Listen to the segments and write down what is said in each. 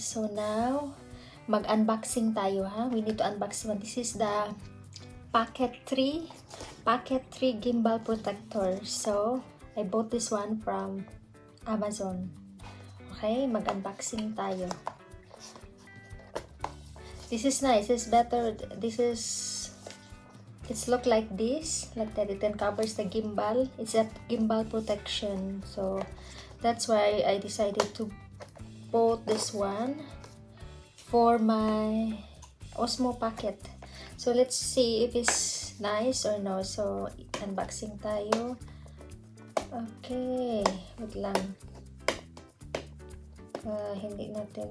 so now mag-unboxing tayo, ha. We need to unbox one. This is the Pocket3 gimbal protector. So I bought this one from Amazon. Okay, mag-unboxing tayo. This is nice. It's better. It's look like this, like that. It then covers the gimbal. It's a gimbal protection. So that's why I decided to bought this one for my Osmo Pocket. So let's see if it's nice or no. So unboxing tayo. Okay, wait lang. Hindi natin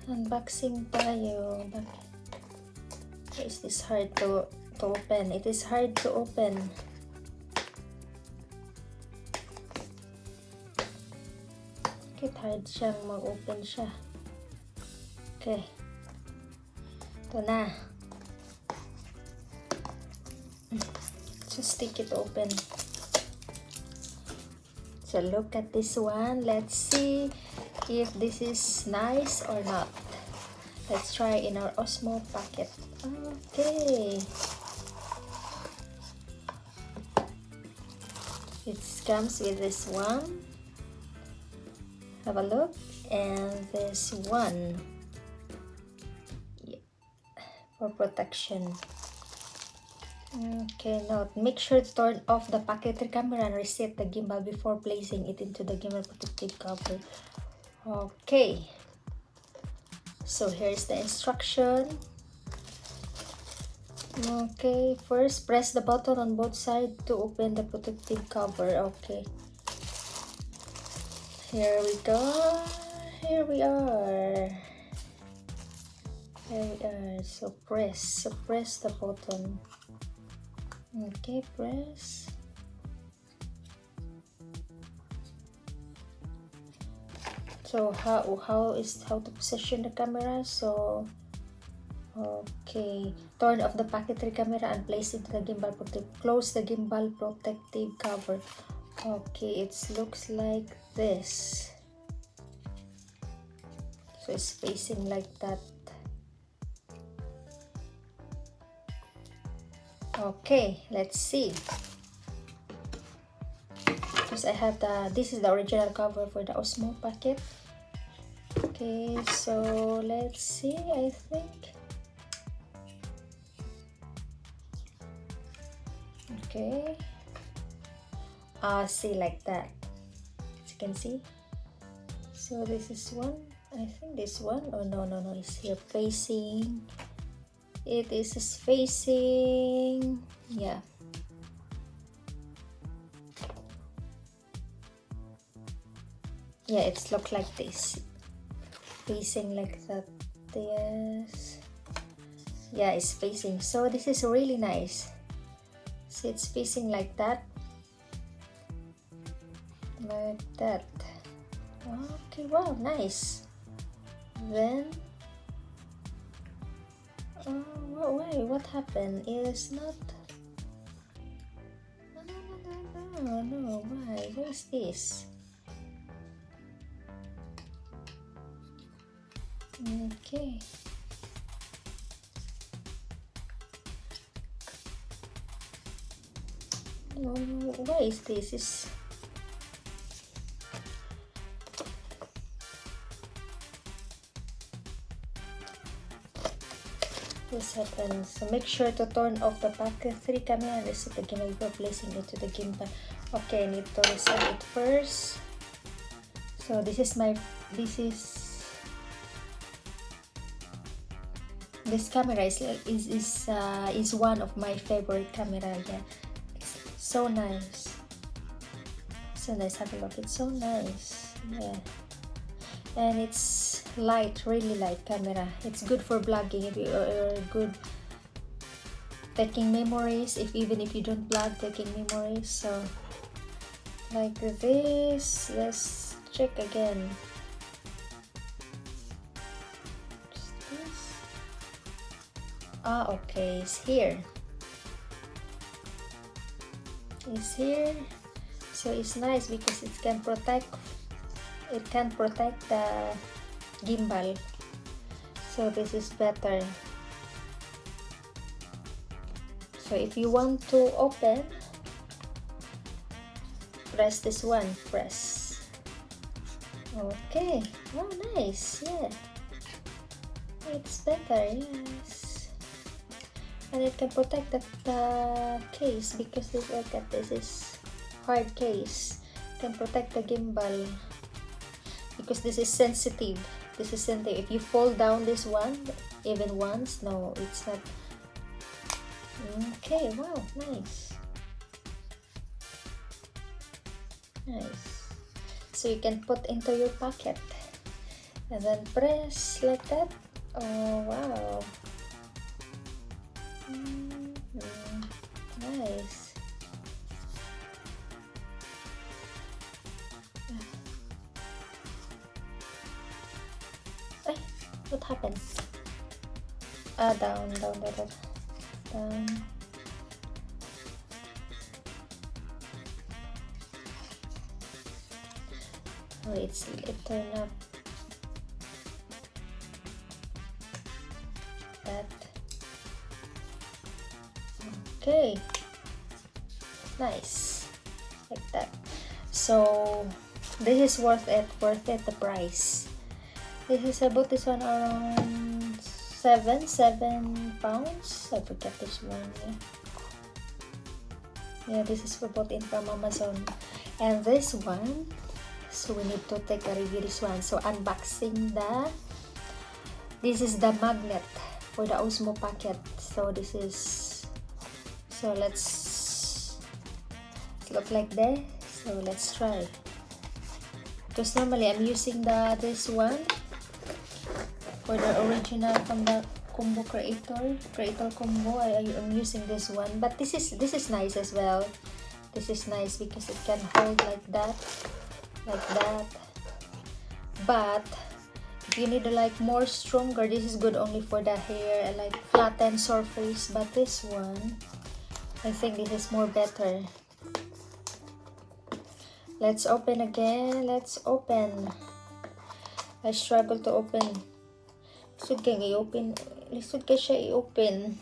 unboxing tayo. Is this hard to open? It is hard to open. Bakit hard siyang mag-open siya? Okay. Ito na. Just take it open. So look at this one. Let's see if this is nice or not. Let's try in our Osmo Pocket. Okay. It comes with this one. Have a look. And this one. Yeah. For protection. Okay, now make sure to turn off the Pocket3 camera and reset the gimbal before placing it into the gimbal protective cover. Okay, so here's the instruction. Okay, first press the button on both sides to open the protective cover. Okay, here we go. Here we are. So press the button. Okay, press. So how to position the camera? So okay, turn off the Pocket3 camera and place it in the gimbal close the gimbal protective cover. Okay, it looks like this. So it's facing like that. Okay, let's see. First I have this is the original cover for the Osmo Pocket. Okay, so let's see. I think okay. See, like that, as you can see. So this is one. I think this one. Oh no, it's here facing. It is facing, yeah. Yeah, it's look like this, facing like that. Yes, yeah, it's facing. So this is really nice. See, it's facing like that, like that. Okay, wow, nice. Then wait, what happened? It's not. No, why? What is this? Okay. What is this? This happens. So make sure to turn off the Pocket3 camera and reset the gimbal before placing it to the gimbal. Okay, I need to reset it first. So this camera is one of my favorite camera. Yeah, it's so nice. So nice. Have a look. It's so nice. Yeah. And it's light, really light camera. It's good for vlogging if you are good taking memories, even if you don't vlog, taking memories. So like this, let's check again. This. Okay, it's here. So it's nice because it can protect the gimbal. So this is better. So if you want to open, press this one, press. Okay, oh nice, yeah. It's better, yes. And it can protect the case because this, look at this, is hard case. It can protect the gimbal because this is sensitive. This is sensitive. If you fall down this one, even once, no, it's not. Okay, wow, nice. Nice. So you can put into your pocket and then press like that. Oh wow. Nice. What happened? Down. Oh, it turned up. That. Okay. Nice. Like that. So this is worth it. The price. This is, I bought this one around 7 pounds. I forget this one. Yeah, this is bought in from Amazon. And this one, so we need to take a review this one. So unboxing this is the magnet for the Osmo Pocket. So this is, so let's look like that. So let's try. Because normally I'm using this one for the original from the combo creator combo. I'm using this one, but this is nice as well. This is nice because it can hold like that. But if you need like more stronger, this is good only for the hair and like flattened surface. But this one, I think this is more better. Let's open again. Let's open. I struggle to open. Lisod kay siya i-open.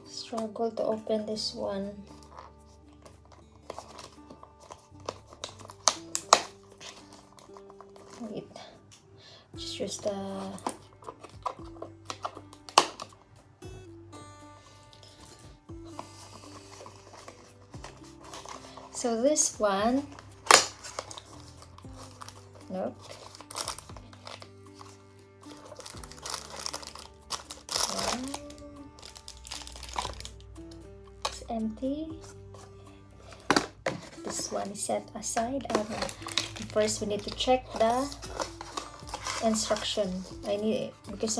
Struggle to open this one. Wait. Just use the so this one, nope. It's empty. This one is set aside. First, we need to check the instruction. Because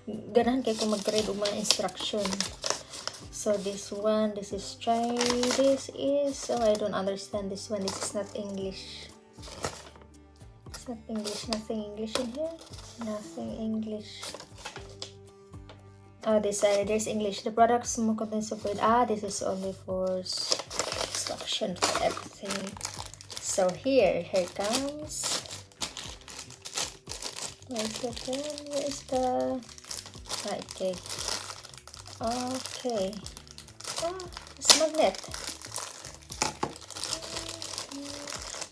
ganahan kay ko mag-read og mga instruction. So this one, this is I don't understand this one. This is not English. It's not English. Nothing English in here. Nothing English. Oh, there's English. The products mo contains of this is only for instruction for everything. So here comes. Where's the pen? Where's the? Okay. Okay. It's magnet.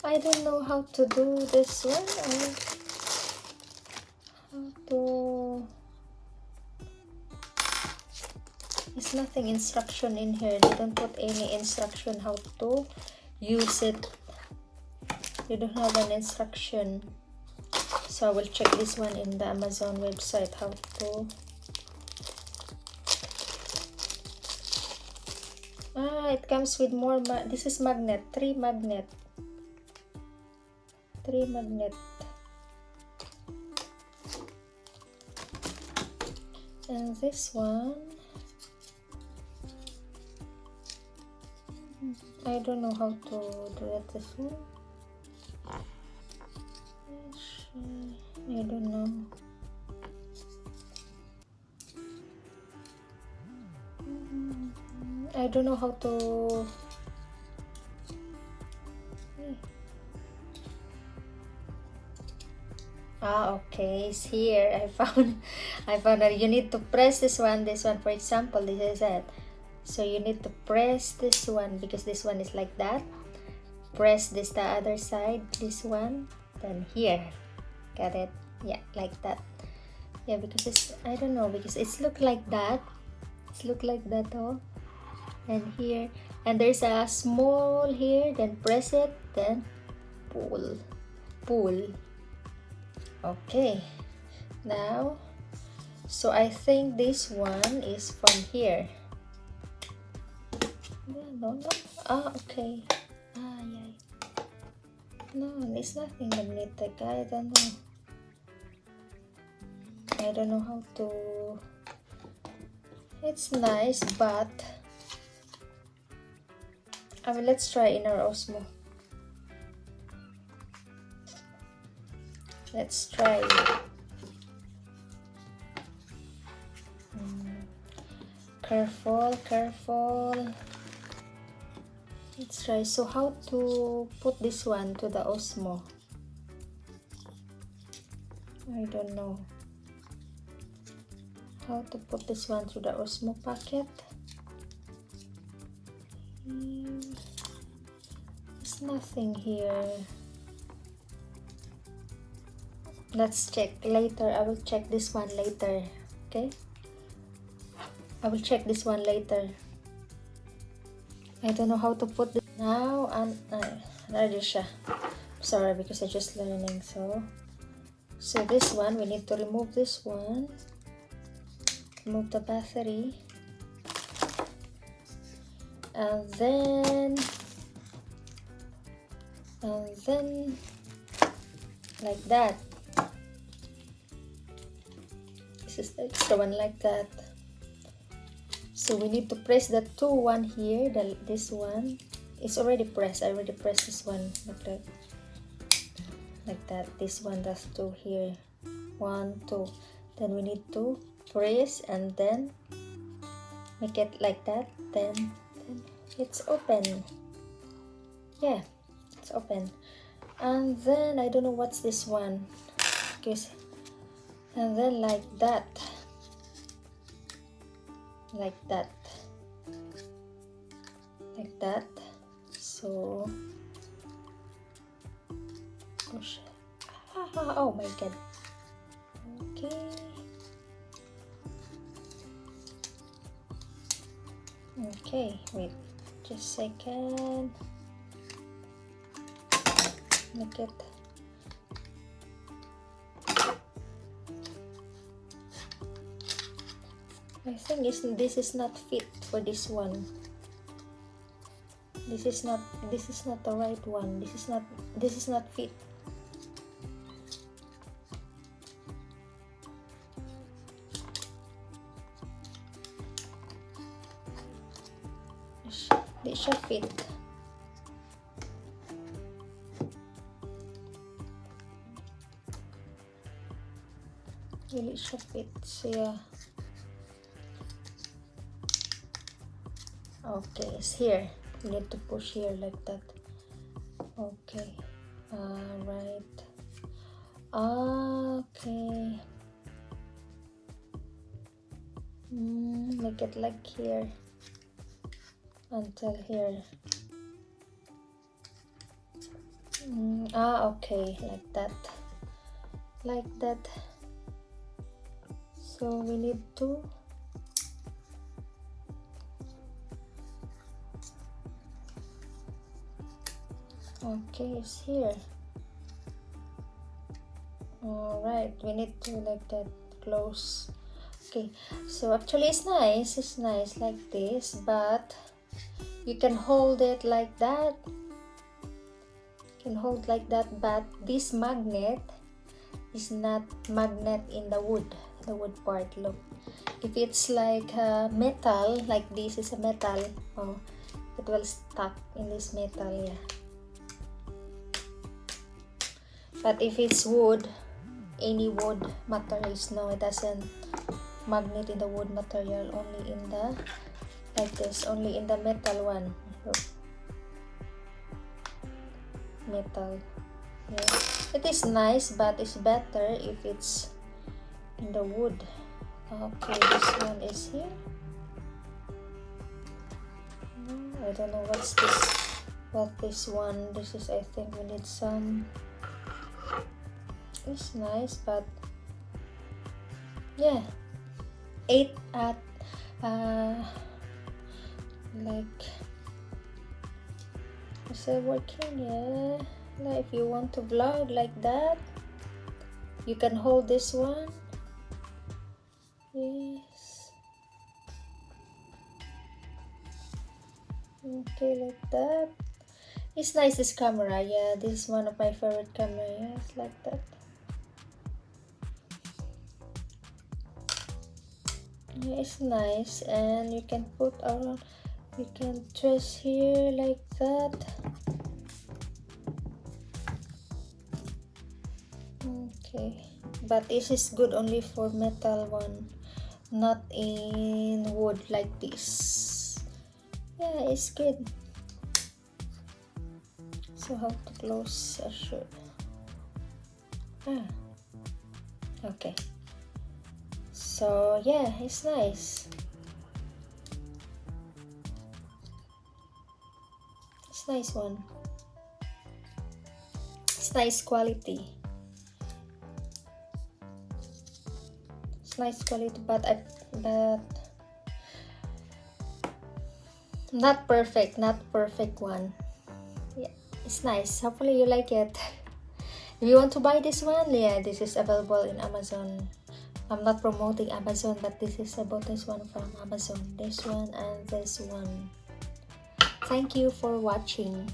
I don't know how to do this one. There's nothing instruction in here. They don't put any instruction how to use it. You don't have an instruction. So I will check this one in the Amazon website how to. It comes with more. This is magnet. 3 magnet. And this one, I don't know how to do it. This one, I don't know. I don't know how to. Okay, it's here. I found that you need to press this one, for example, this is it. So you need to press this one because this one is like that. Press this the other side, this one, then here. Got it? Yeah, like that. Yeah, because it's, I don't know, because it's look like that. It's look like that, oh. And here, and there's a small here, then press it, then pull. Okay, now, so I think this one is from here. No. Okay. Yeah. No, it's nothing magnetic. I don't know how to. It's nice, but let's try in our Osmo. Let's try. Careful. Let's try. So how to put this one to the Osmo? I don't know how to put this one to the Osmo Pocket. There's nothing here. Let's check later. I will check this one later. Okay, I will check this one later. I don't know how to put this now. Sorry, because I'm just learning. So this one, we need to remove this one. Remove the battery. And then like that. This is the extra one like that. So we need to press the one here. This one is already pressed. I already pressed this one like that. This one, that's 2 here. 1, 2. Then we need to press and then make it like that. Then it's open. Yeah, it's open. And then I don't know what's this one. And then like that. Like that. So push. Oh my god. Okay, wait just a second. Make it. I think this is not fit for this one. This is not the right one. This is not fit. This should fit. Really should fit. So yeah. Okay, it's here. You need to push here like that. Okay. Right. Okay. Make it like here until here. Okay, like that. So we need to okay, it's here. Alright, we need to like that close. Okay, so actually it's nice like this, but you can hold it like that. But this magnet is not magnet in the wood part. Look, if it's like metal, like this is a metal, it will stuck in this metal. Yeah. But if it's wood, any wood materials, no, it doesn't magnet in the wood material, only in the like this, only in the metal one. Look. Metal. Yeah, it is nice, but it's better if it's in the wood. Okay, this one is here. I don't know what's this. What this one? This is, I think we need some. It's nice, but yeah, 8 at like, is it working? Yeah, like if you want to vlog like that, you can hold this one. Yes. Okay, like that. It's nice, this camera. Yeah, this is one of my favorite camera. Yes, like that. Yeah, it's nice, and you can put around. You can twist here like that. Okay, but this is good only for metal one, not in wood like this. Yeah, it's good. So how to close a shirt? Okay. So yeah, it's nice. It's nice one. It's nice quality. It's nice quality, but not perfect. Not perfect one. Yeah, it's nice. Hopefully you like it. If you want to buy this one, yeah, this is available in Amazon. I'm not promoting Amazon, but this is about this one from Amazon. This one and this one. Thank you for watching.